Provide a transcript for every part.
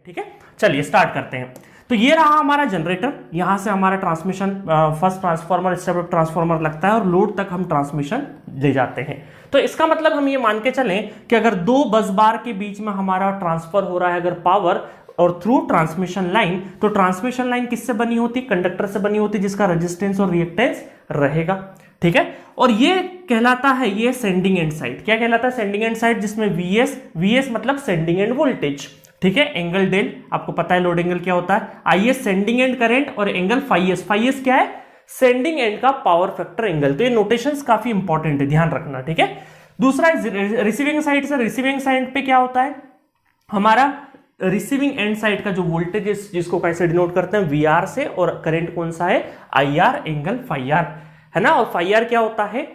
ठीक है, चलिए स्टार्ट करते हैं। तो ये रहा हमारा जनरेटर, यहां से हमारा transmission first transformer step up transformer लगता है और लोड तक हम ट्रांसमिशन ले जाते हैं। तो इसका मतलब हम ये मान के चलें कि अगर दो बस बार के बीच में हमारा ट्रांसफर हो रहा है अगर पावर और थ्रू ट्रांसमिशन लाइन, तो ट्रांसमिशन लाइन किससे बनी होती? कंडक्टर से बनी होती, जिसका रेजिस्टेंस और रिएक्टेंस रहेगा, ठीक है। और ये कहलाता है, ये सेंडिंग एंड साइड। क्या कहलाता है? सेंडिंग एंड साइड, जिसमें वीएस मतलब सेंडिंग एंड वोल्टेज, ठीक है। एंगल डेल आपको पता है, लोड एंगल क्या होता है, आईएस सेंडिंग एंड करंट, और एंगल फाइएस क्या है? सेंडिंग एंड का पावर फैक्टर एंगल। तो ये नोटेशंस काफी इंपॉर्टेंट है, ध्यान रखना, ठीक है। दूसरा रिसीविंग साइड से, रिसीविंग साइड पे क्या होता है हमारा? रिसीविंग एंड साइड का जो वोल्टेज जिसको कैसे डिनोट करते हैं? वीआर से, और करंट कौन सा है? आईआर, एंगल फाइआर, है ना। और फाइआर क्या होता है?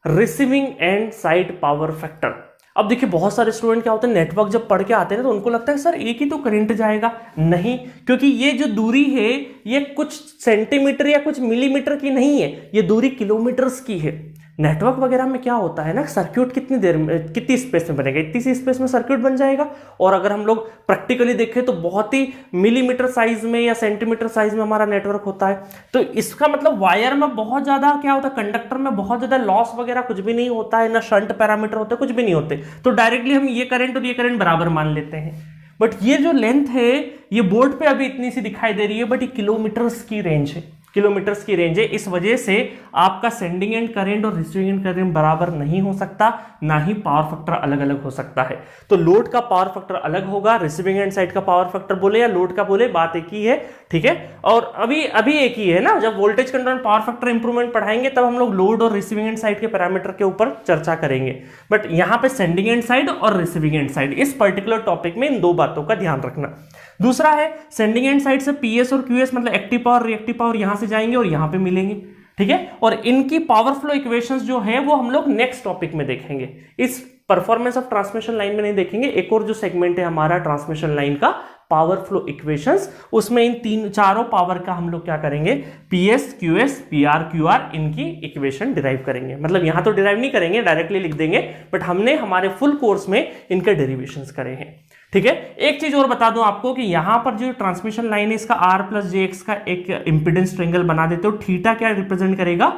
Receiving end side power factor. अब देखिए बहुत सारे स्टूडेंट क्या होते हैं, नेटवर्क जब पढ़ के आते हैं तो उनको लगता है सर एक ही तो करंट जाएगा। नहीं, क्योंकि ये जो दूरी है ये कुछ सेंटीमीटर या कुछ मिलीमीटर की नहीं है, ये दूरी किलोमीटर्स की है। नेटवर्क वगैरह में क्या होता है ना, सर्किट कितनी देर में, कितनी स्पेस में बनेगा, इतनी सी स्पेस में सर्किट बन जाएगा। और अगर हम लोग प्रैक्टिकली देखें तो बहुत ही मिलीमीटर साइज में या सेंटीमीटर साइज में हमारा नेटवर्क होता है। तो इसका मतलब वायर में बहुत ज्यादा क्या होता है, कंडक्टर में बहुत ज्यादा लॉस वगैरह कुछ भी नहीं होता है, ना शंट पैरामीटर होते, कुछ भी नहीं होते। तो डायरेक्टली हम ये करंट और ये करंट बराबर मान लेते हैं। बट ये जो लेंथ है ये बोर्ड पे अभी इतनी सी दिखाई दे रही है, बट ये किलोमीटर्स की रेंज है, किलोमीटर्स की रेंज है। इस वजह से आपका सेंडिंग एंड करंट और रिसीविंग एंड करंट बराबर नहीं हो सकता, ना ही पावर फैक्टर अलग अलग हो सकता है। तो लोड का पावर फैक्टर अलग होगा, रिसीविंग एंड साइड का पावर फैक्टर बोले या लोड का बोले, बात एक ही है, ठीक है। और अभी एक ही है ना, जब voltage control power factor improvement पढ़ाएंगे तब हम लोग लोड और रिसीविंग एंड साइड के पैरामीटर के ऊपर चर्चा करेंगे। बट यहां पे सेंडिंग एंड साइड और रिसीविंग एंड साइड, इस पर्टिकुलर टॉपिक में इन दो बातों का ध्यान रखना। दूसरा है सेंडिंग एंड साइड से पीएस और क्यूएस मतलब एक्टिव पावर रिएक्टिव पावर यहां से जाएंगे और यहां पे मिलेंगे, ठीक है। और इनकी पावर फ्लो इक्वेशंस जो है वो हम लोग नेक्स्ट टॉपिक में देखेंगे, इस परफॉर्मेंस ऑफ ट्रांसमिशन लाइन में नहीं देखेंगे। एक और जो सेगमेंट है हमारा ट्रांसमिशन लाइन का पावर फ्लो इक्वेशंस, उसमें इन चारों पावर का हम लोग क्या करेंगे, पीएस क्यूएस पीआर क्यूआर, इनकी इक्वेशन डिराइव करेंगे। मतलब यहां तो डिराइव नहीं करेंगे, डायरेक्टली लिख देंगे, बट हमने हमारे फुल कोर्स में इनके डेरिवेशंस करे हैं, ठीक है। एक चीज और बता दूं आपको कि यहां पर जो ट्रांसमिशन लाइन है इसका आर प्लस जेएक्स का एक इंपीडेंस ट्रायंगल बना देते हो। थीटा क्या रिप्रेजेंट करेगा?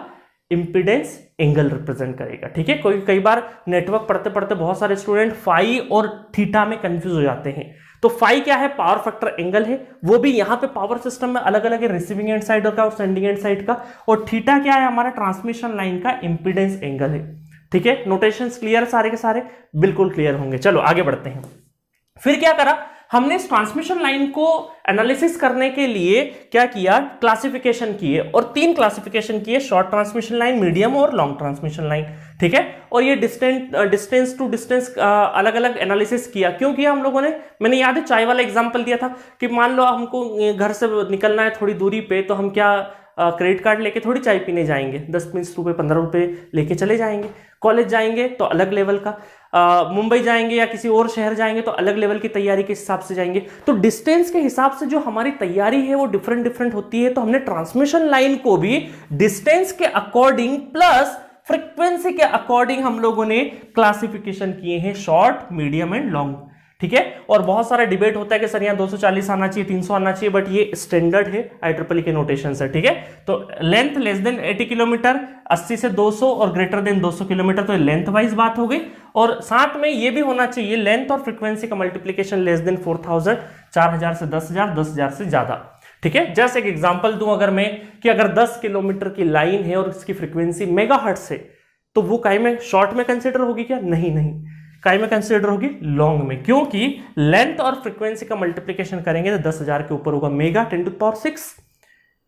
इंपीडेंस एंगल रिप्रेजेंट करेगा, ठीक है। कई बार नेटवर्क पढ़ते पढ़ते बहुत सारे स्टूडेंट फाई और थीटा में कंफ्यूज हो जाते हैं। तो फाई क्या है? पावर फैक्टर एंगल है, वो भी यहाँ पे पावर सिस्टम में अलग अलग है, रिसीविंग एंड साइड का और सेंडिंग एंड साइड का। और थीटा क्या है? हमारा ट्रांसमिशन लाइन का इंपीडेंस एंगल है, ठीक है। नोटेशंस क्लियर सारे के सारे? बिल्कुल क्लियर होंगे। चलो आगे बढ़ते हैं। फिर क्या करा हमने, इस ट्रांसमिशन लाइन को एनालिसिस करने के लिए क्या किया, क्लासिफिकेशन किए, और 3 क्लासिफिकेशन किए, शॉर्ट ट्रांसमिशन लाइन, मीडियम और लॉन्ग ट्रांसमिशन लाइन, ठीक है। और ये डिस्टेंस टू डिस्टेंस अलग अलग एनालिसिस किया। क्यों किया हम लोगों ने? मैंने याद है चाय वाला एग्जांपल दिया था कि मान लो हमको घर से निकलना है थोड़ी दूरी पे, तो हम क्या क्रेडिट कार्ड लेके थोड़ी चाय पीने जाएंगे, 10-20 रुपए 15 रुपए लेके चले जाएंगे। कॉलेज जाएंगे तो अलग लेवल का, मुंबई जाएंगे या किसी और शहर जाएंगे तो अलग लेवल की तैयारी के हिसाब से जाएंगे। तो डिस्टेंस के हिसाब से जो हमारी तैयारी है वो डिफरेंट होती है। तो हमने ट्रांसमिशन लाइन को भी डिस्टेंस के अकॉर्डिंग प्लस फ्रीक्वेंसी के अकॉर्डिंग हम लोगों ने क्लासिफिकेशन किए हैं, शॉर्ट, मीडियम एंड लॉन्ग, ठीक है। और बहुत सारा डिबेट होता है कि सर यहाँ 240 आना चाहिए, 300 आना चाहिए, बट ये स्टैंडर्ड है, IEEE के नोटेशन है, ठीक है। तो लेंथ लेस देन 80 किलोमीटर, 80 से 200 और ग्रेटर देन 200 किलोमीटर, तो लेंथ वाइज बात हो गई। और साथ में ये भी होना चाहिए लेंथ और फ्रीक्वेंसी का मल्टीप्लीकेशन लेस देन 4000, 4000 से 10,000, 10,000 से ज्यादा, ठीक है। जैसे एक एग्जांपल दूं अगर मैं, कि अगर 10 किलोमीटर की लाइन है और इसकी फ्रीक्वेंसी मेगाहर्ट्ज है, तो वो काय में शॉर्ट में कंसिडर होगी क्या? नहीं, काय में कंसिडर होगी? लॉन्ग में, क्योंकि लेंथ और फ्रीक्वेंसी का मल्टीप्लीकेशन करेंगे तो 10,000 के ऊपर होगा, मेगा 10⁶,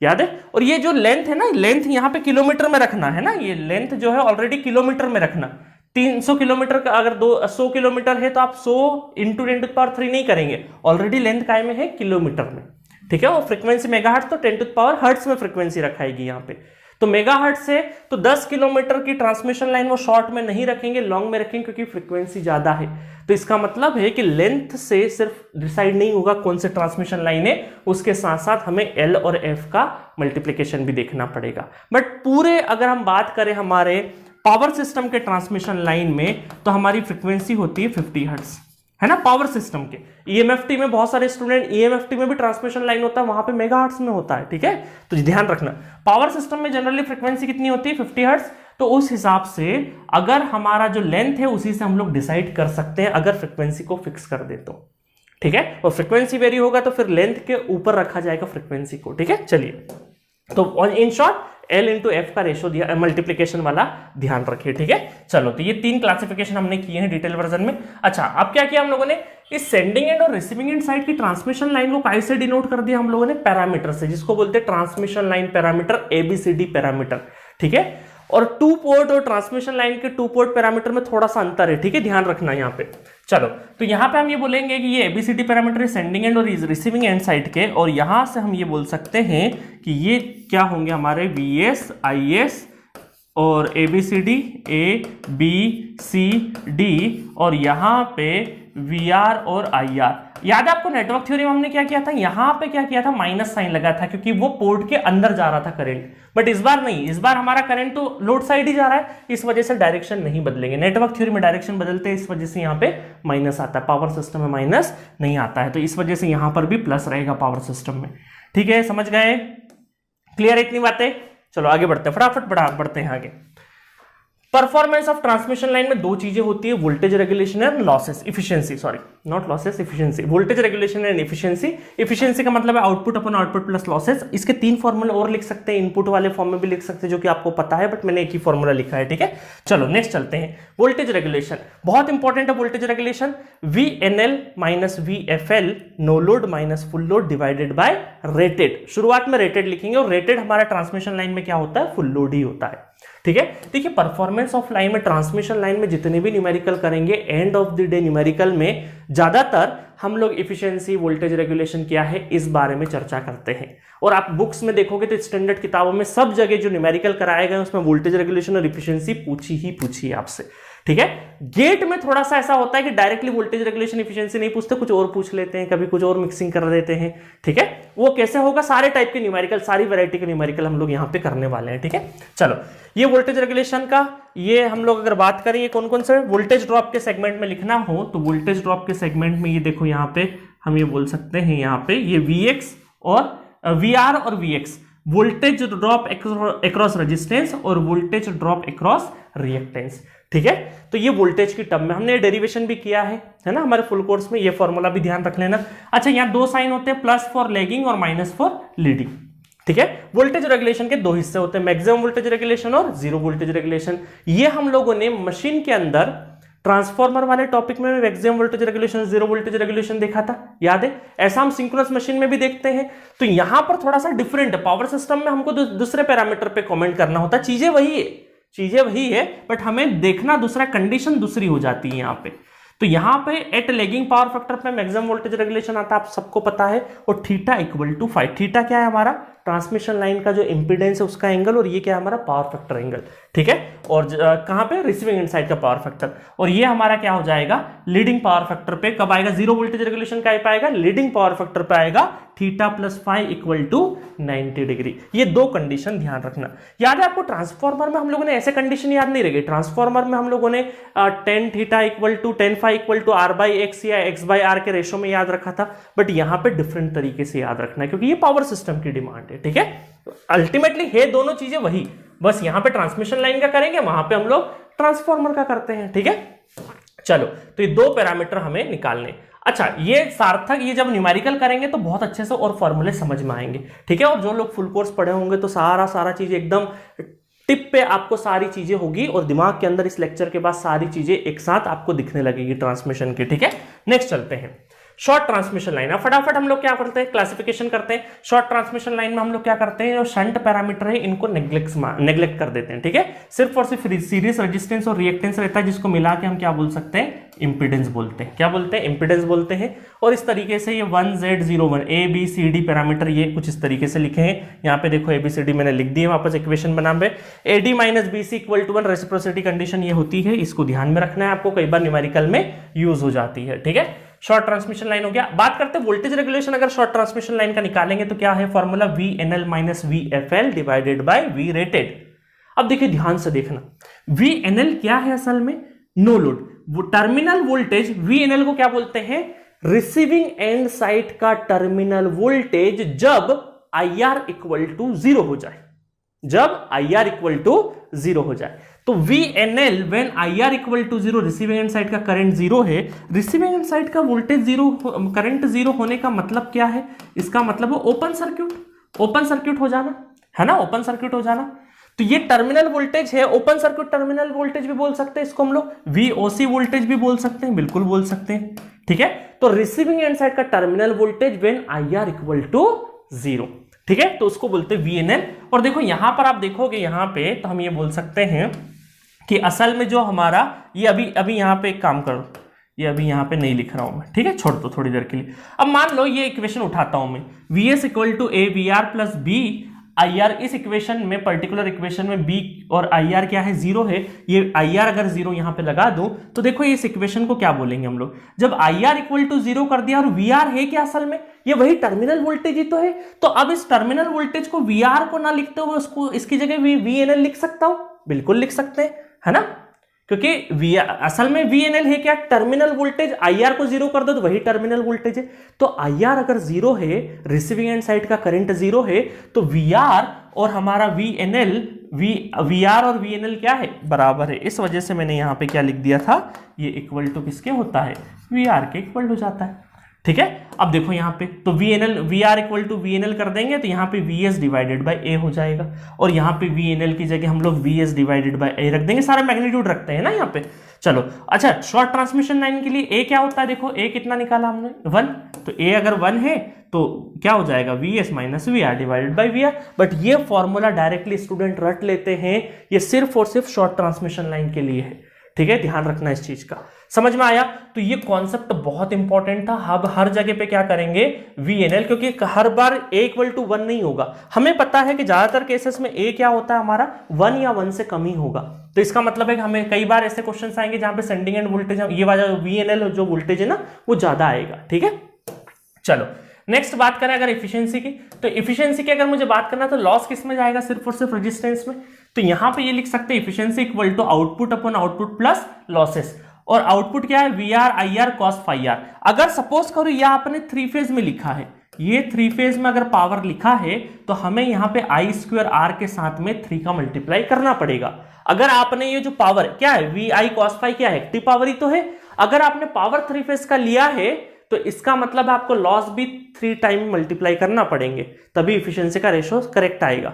याद है। और ये जो लेंथ है ना, लेंथ यहां पे किलोमीटर में रखना है ना, ये लेंथ जो है ऑलरेडी किलोमीटर में रखना। 300 किलोमीटर का अगर 100 किलोमीटर है तो आप 100 इंटू 10⁻³ नहीं करेंगे, ऑलरेडी लेंथ काय में है? किलोमीटर में, ठीक है। और फ्रीक्वेंसी मेगाहर्ट्ज, तो 10⁻हर्ट्ज में फ्रीक्वेंसी रखाएगी यहाँ पे। तो मेगाहर्ट्ज से तो 10 किलोमीटर की ट्रांसमिशन लाइन वो शॉर्ट में नहीं रखेंगे, लॉन्ग में रखेंगे, क्योंकि फ्रीक्वेंसी ज्यादा है। तो इसका मतलब है कि लेंथ से सिर्फ डिसाइड नहीं होगा कौन से ट्रांसमिशन लाइन है, उसके साथ साथ हमें एल और एफ का मल्टीप्लीकेशन भी देखना पड़ेगा। बट पूरे अगर हम बात करें हमारे पावर सिस्टम के ट्रांसमिशन लाइन में, तो हमारी फ्रीक्वेंसी होती है 50 हर्ट्ज, है ना, पावर सिस्टम के। ईएमएफटी में बहुत सारे स्टूडेंट, ईएमएफटी में भी ट्रांसमिशन लाइन होता है, वहां पे मेगाहर्ट्ज में होता है, ठीक है, तो ध्यान रखना। पावर सिस्टम में जनरली फ्रीक्वेंसी कितनी होती है, 50 हर्ट्ज। तो उस हिसाब से अगर हमारा जो लेंथ है उसी से हम लोग डिसाइड कर सकते हैं, अगर फ्रीक्वेंसी को फिक्स कर दे तो, ठीक है। और फ्रीक्वेंसी वेरी होगा तो फिर लेंथ के ऊपर रखा जाएगा फ्रीक्वेंसी को, ठीक है। चलिए, तो in short L into F का रेशो दिया, मल्टीप्लीकेशन वाला ध्यान रखिए, ठीक है। चलो, तो ये 3 क्लासिफिकेशन हमने किए हैं डिटेल वर्जन में। अच्छा, अब क्या किया हम लोगों ने, इस सेंडिंग एंड और रिसीविंग एंड साइड की ट्रांसमिशन लाइन को कैसे डिनोट कर दिया हम लोगों ने, पैरामीटर से, जिसको बोलते हैं transmission line parameter, ABCD parameter, ठीक है। और 2 पोर्ट और ट्रांसमिशन लाइन के 2 पोर्ट पैरामीटर में थोड़ा सा अंतर है, ठीक है, ध्यान रखना यहाँ पे। चलो, तो यहाँ पे हम ये बोलेंगे कि ये ABCD पैरामीटर है सेंडिंग एंड और रिसीविंग एंड साइड के, और यहां से हम ये बोल सकते हैं कि ये क्या होंगे हमारे VS IS और ABCD ABCD, और यहां पे VR और IR। याद है आपको नेटवर्क थ्योरी में हमने क्या किया था, यहां पे क्या किया था, माइनस साइन लगा था, क्योंकि वो पोर्ट के अंदर जा रहा था करंट। बट इस बार नहीं, इस बार हमारा करंट तो लोड साइड ही जा रहा है, इस वजह से डायरेक्शन नहीं बदलेंगे। नेटवर्क थ्योरी में डायरेक्शन बदलते हैं, इस वजह से यहां पे माइनस आता है, पावर सिस्टम में माइनस नहीं आता है, तो इस वजह से यहां पर भी प्लस रहेगा पावर सिस्टम में, ठीक है, समझ गए, क्लियर है इतनी बातें। चलो आगे बढ़ते हैं, फटाफट बढ़ते हैं आगे। परफॉर्मेंस ऑफ ट्रांसमिशन लाइन में 2 चीजें होती है, voltage regulation and losses, efficiency, sorry not losses, efficiency. Voltage regulation and efficiency. Efficiency का मतलब है output upon output plus losses. इसके 3 फॉर्मूले और लिख सकते हैं, इनपुट वाले फॉर्म में भी लिख सकते हैं, जो कि आपको पता है, बट मैंने एक ही फॉर्मूला लिखा है, ठीक है। चलो नेक्स्ट चलते हैं, वोल्टेज रेगुलेशन बहुत इंपॉर्टेंट है। Voltage regulation VNL minus VFL, no load minus full load divided by rated. शुरुआत में रेटेड लिखेंगे, और रेटेड हमारा ट्रांसमिशन लाइन में क्या होता है, फुल लोड ही होता है, ठीक है। देखिए, परफॉर्मेंस ऑफ लाइन में, ट्रांसमिशन लाइन में जितने भी न्यूमेरिकल करेंगे, end of the day numerical में ज्यादातर हम लोग इफिशिएंसी, वोल्टेज रेगुलेशन क्या है, इस बारे में चर्चा करते हैं। और आप बुक्स में देखोगे तो स्टैंडर्ड किताबों में सब जगह जो न्यूमेरिकल कराए गए उसमें वोल्टेज रेगुलेशन और इफिशिएंसी पूछी आपसे, ठीक है। गेट में थोड़ा सा ऐसा होता है कि डायरेक्टली वोल्टेज रेगुलेशन इफिशिएंसी नहीं पूछते, कुछ और पूछ लेते हैं, कभी कुछ और मिक्सिंग कर देते हैं, ठीक है। वो कैसे होगा, सारे टाइप के न्यूमेरिकल, सारी वैरायटी के न्यूमेरिकल हम लोग यहाँ पे करने वाले हैं, ठीक है। चलो, ये वोल्टेज रेगुलेशन का, ये हम लोग अगर बात करें, ये कौन कौन से वोल्टेज ड्रॉप के सेगमेंट में लिखना हो तो वोल्टेज ड्रॉप के सेगमेंट में ये देखो, यहाँ पे हम ये बोल सकते हैं, यहाँ पे ये VX और VR और VX, voltage drop across resistance और वोल्टेज ड्रॉप अक्रॉस रिएक्टेंस, ठीक है। तो ये वोल्टेज की टर्म में हमने डेरिवेशन भी किया है ना, हमारे फुल कोर्स में, ये फॉर्मूला भी ध्यान रख लेना। अच्छा, यहाँ 2 साइन होते हैं, प्लस फॉर लैगिंग और माइनस फॉर लीडिंग, ठीक है। वोल्टेज रेगुलेशन के 2 हिस्से होते हैं, मैक्सिमम वोल्टेज रेगुलेशन और जीरो वोल्टेज रेगुलेशन। ये हम लोगों ने मशीन के अंदर ट्रांसफॉर्मर वाले टॉपिक में maximum voltage regulation, zero voltage regulation देखा था, याद है। ऐसा हम सिंक्रोनस मशीन में भी देखते हैं। तो यहां पर थोड़ा सा डिफरेंट है, पावर सिस्टम में हमको दूसरे पैरामीटर पे कमेंट करना होता है, चीजें वही है, बट हमें देखना दूसरा, कंडीशन दूसरी हो जाती है यहाँ पे। तो यहां पे एट लेगिंग पावर फैक्टर पे मैक्सिमम वोल्टेज रेगुलेशन आता है, आप सबको पता है, और थीटा इक्वल टू 5। थीटा क्या है, हमारा ट्रांसमिशन लाइन का जो इंपीडेंस है उसका एंगल, और ये क्या है, हमारा पावर फैक्टर एंगल, ठीक है। और कहां पे, रिसीविंग एंड साइड का पावर फैक्टर, और ये हमारा क्या हो जाएगा, लीडिंग पावर फैक्टर पे कब आएगा, जीरो वोल्टेज रेगुलेशन का पाएगा, लीडिंग पावर फैक्टर पे आएगा theta plus 5 equal to 90 degree. ये 2 कंडीशन ध्यान रखना। याद है आपको, ट्रांसफॉर्मर में हम लोगों ने ऐसे कंडीशन याद नहीं रहे। ट्रांसफॉर्मर में हम लोगों ने tan theta equal to tan phi equal to R/X या X/R के रेशो में याद रखा था, बट यहां पे डिफरेंट तरीके से याद रखना है, क्योंकि ये पावर सिस्टम की डिमांड है, ठीक है। अल्टीमेटली है दोनों चीजें वही, बस यहां पे ट्रांसमिशन लाइन का करेंगे, वहां पे हम लोग ट्रांसफॉर्मर का करते हैं, ठीक है। चलो, तो ये 2 पैरामीटर हमें निकालने। अच्छा, ये सार्थक, ये जब न्यूमेरिकल करेंगे तो बहुत अच्छे से और फॉर्मूले समझ में आएंगे, ठीक है। और जो लोग फुल कोर्स पढ़े होंगे तो सारा चीज एकदम टिप पे आपको सारी चीजें होगी, और दिमाग के अंदर इस लेक्चर के बाद सारी चीजें एक साथ आपको दिखने लगेगी ट्रांसमिशन की, ठीक है। नेक्स्ट चलते हैं, शॉर्ट ट्रांसमिशन लाइन। अब फटाफट हम लोग क्या करते हैं, क्लासिफिकेशन करते हैं। शॉर्ट ट्रांसमिशन लाइन में हम लोग क्या करते हैं, जो शंट पैरामीटर है इनको नेग्लेक्ट कर देते हैं, ठीक है। सिर्फ और सिर्फ सीरीज रेजिस्टेंस और रिएक्टेंस रहता है, जिसको मिला के हम क्या बोल सकते हैं, इंपीडेंस बोलते हैं। क्या बोलते हैं, इंपीडेंस बोलते हैं। और इस तरीके से ये 1Z01 ABCD पैरामीटर ये कुछ इस तरीके से लिखे हैं। यहाँ पे देखो ABCD मैंने लिख दी है वापस इक्वेशन बना पे। AD minus BC equal to 1 reciprocity condition ये होती है, इसको ध्यान में रखना है आपको, कई बार न्यूमेरिकल में यूज हो जाती है, ठीक है। शॉर्ट ट्रांसमिशन लाइन हो गया। बात करते हैं वोल्टेज रेगुलेशन। अगर शॉर्ट ट्रांसमिशन लाइन का निकालेंगे तो क्या है formula, VNL minus VFL divided by V rated. अब देखिए ध्यान से देखना, VNL क्या है असल में, नो लोड। वो टर्मिनल वोल्टेज VNL को क्या बोलते हैं? रिसीविंग एंड साइड का टर्मिनल वोल्टेज जब IR इक्वल टू 0 हो जाए, जब IR इक्वल टू 0 हो जाए। तो VNL when IR equal to 0, receiving end side का करंट 0 है, रिसीविंग एंड साइड का वोल्टेज 0, करंट 0 होने का मतलब क्या है? इसका मतलब है ओपन सर्किट, ओपन सर्किट हो जाना, है ना, ओपन सर्किट हो जाना। तो ये टर्मिनल वोल्टेज है, ओपन सर्किट टर्मिनल वोल्टेज भी बोल सकते हैं इसको हम लोग, VOC वोल्टेज भी बोल सकते हैं, बिल्कुल बोल सकते हैं, ठीक है। तो रिसीविंग एंड साइड का terminal voltage when IR equal to 0, ठीक है, तो उसको बोलते हैं VNL। और देखो यहां पर आप देखोगे, यहां पे तो हम ये बोल सकते हैं कि असल में जो हमारा ये अभी यहां पे एक काम करो, ये अभी यहां पे नहीं लिख रहा हूं मैं, ठीक है, छोड़ दो थोड़ी देर के लिए। अब मान लो ये इक्वेशन उठाता हूं मैं, VS equal to A VR plus B IR, इस इक्वेशन में, पर्टिकुलर इक्वेशन में B और IR क्या है? 0 है। ये IR अगर 0 यहां पे लगा दूं तो देखो इस इक्वेशन को क्या बोलेंगे हम लोग, जब IR इक्वल टू 0 कर दिया और VR है क्या असल में? ये वही टर्मिनल वोल्टेज ही तो है। तो अब इस टर्मिनल वोल्टेज को VR को ना लिखते हुए उसको इसकी जगह VNL लिख सकता हूं, बिल्कुल लिख सकते हैं, है ना, क्योंकि असल में VNL है क्या? Terminal voltage. IR को 0 कर दो तो वही टर्मिनल वोल्टेज है। तो IR अगर 0 है, रिसीविंग एंड साइड का करंट 0 है, तो VR और हमारा VNL, VR और VNL क्या है? बराबर है। इस वजह से मैंने यहां पे क्या लिख दिया था, ये इक्वल टू किसके होता है? VR के इक्वल हो जाता है, ठीक है। अब देखो यहां पे तो VR इक्वल टू VNL कर देंगे तो यहां पे VS डिवाइडेड बाय A हो जाएगा, और यहां पे VNL की जगह हम लोग VS डिवाइडेड बाय A रख देंगे, सारा मैग्नीट्यूड रखते हैं ना यहां पे। चलो अच्छा, शॉर्ट ट्रांसमिशन लाइन के लिए A क्या होता है? देखो A कितना निकाला हमने? 1। तो A अगर 1 है तो क्या हो जाएगा? VS minus VR divided by VR। But ये फॉर्मूला डायरेक्टली स्टूडेंट रट लेते हैं, ये सिर्फ और सिर्फ शॉर्ट ट्रांसमिशन लाइन के लिए है, ठीक है, ध्यान रखना इस चीज का। समझ में आया? तो ये कॉन्सेप्ट बहुत इंपॉर्टेंट था। अब हर जगह पे क्या करेंगे? VNL, क्योंकि हर बार A इक्वल टू 1 नहीं होगा। हमें पता है कि ज्यादातर केसेस में A क्या होता है हमारा? 1 या 1 से कम ही होगा। तो इसका मतलब है कि हमें कई बार ऐसे क्वेश्चन आएंगे जहां पे सेंडिंग एंड वोल्टेज, ये वाला VNL जो वोल्टेज है ना, वो ज्यादा आएगा, ठीक है। चलो नेक्स्ट बात करें अगर एफिशिएंसी की, तो एफिशिएंसी की अगर मुझे बात करना तो लॉस किस में जाएगा? सिर्फ और सिर्फ रेजिस्टेंस में। तो यहां पे ये लिख सकते हैं efficiency equal to output upon output plus losses. और आउटपुट क्या है? VR IR cos phi r। अगर सपोज करो ये आपने 3 फेज में लिखा है, ये 3 फेज में अगर पावर लिखा है तो हमें यहां पे I² R के साथ में 3 का मल्टीप्लाई करना पड़ेगा। अगर आपने ये जो पावर क्या है VI cos phi क्या है? एक्टिव पावर ही तो है। अगर आपने पावर 3 फेज का लिया है तो इसका मतलब आपको लॉस भी 3 टाइम मल्टीप्लाई करना पड़ेंगे, तभी इफिशियंसी का रेशो करेक्ट आएगा।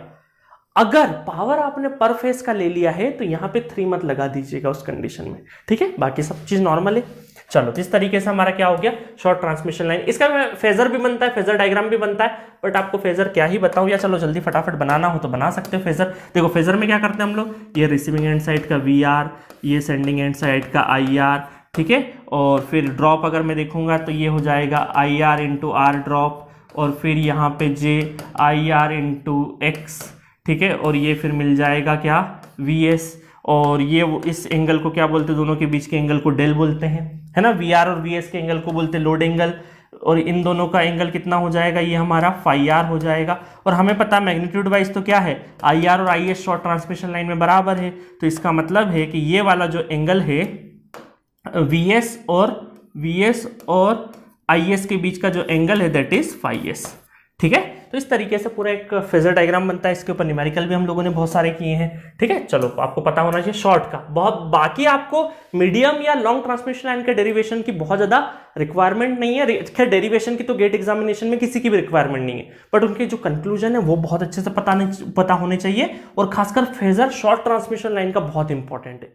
अगर पावर आपने पर फेस का ले लिया है तो यहां पे 3 मत लगा दीजिएगा उस कंडीशन में, ठीक है, बाकी सब चीज नॉर्मल है। चलो तो इस तरीके से हमारा क्या हो गया? Short transmission line. इसका फेजर भी बनता है, फेजर डायग्राम भी बनता है, बट आपको फेजर क्या ही बताऊं, या चलो जल्दी फटाफट बनाना हो तो बना सकते हो फेजर। देखो फेजर में क्या करते हैं हम लोग, ये रिसीविंग एंड साइड का VR, ये सेंडिंग एंड साइड का IR, ठीक है, और फिर ड्रॉप अगर मैं देखूंगा तो ये हो जाएगा IR इंटू R ड्रॉप, और फिर यहाँ पे JIR इंटू X, ठीक है, और ये फिर मिल जाएगा क्या? VS, और ये इस एंगल को क्या बोलते हैं? दोनों के बीच के एंगल को डेल बोलते हैं, है ना। VR और VS के एंगल को बोलते हैं लोड एंगल, और इन दोनों का एंगल कितना हो जाएगा? ये हमारा phi r हो जाएगा। और हमें पता है मैग्नीट्यूड वाइज तो क्या है? IR और IS शॉर्ट ट्रांसमिशन लाइन में बराबर है, तो इसका मतलब है कि ये वाला जो एंगल है VS और IS के बीच का जो एंगल है दैट इज phi s, ठीक है। तो इस तरीके से पूरा एक फेजर डायग्राम बनता है। इसके ऊपर न्यूमेरिकल भी हम लोगों ने बहुत सारे किए हैं, ठीक है। चलो आपको पता होना चाहिए शॉर्ट का बहुत, बाकी आपको मीडियम या लॉन्ग ट्रांसमिशन लाइन के डेरिवेशन की बहुत ज्यादा रिक्वायरमेंट नहीं है। खैर डेरिवेशन की तो गेट एग्जामिनेशन में किसी की भी रिक्वायरमेंट नहीं है, बट उनके जो कंक्लूजन है वो बहुत अच्छे से पता होने चाहिए, और खासकर फेजर शॉर्ट ट्रांसमिशन लाइन का बहुत इंपॉर्टेंट है।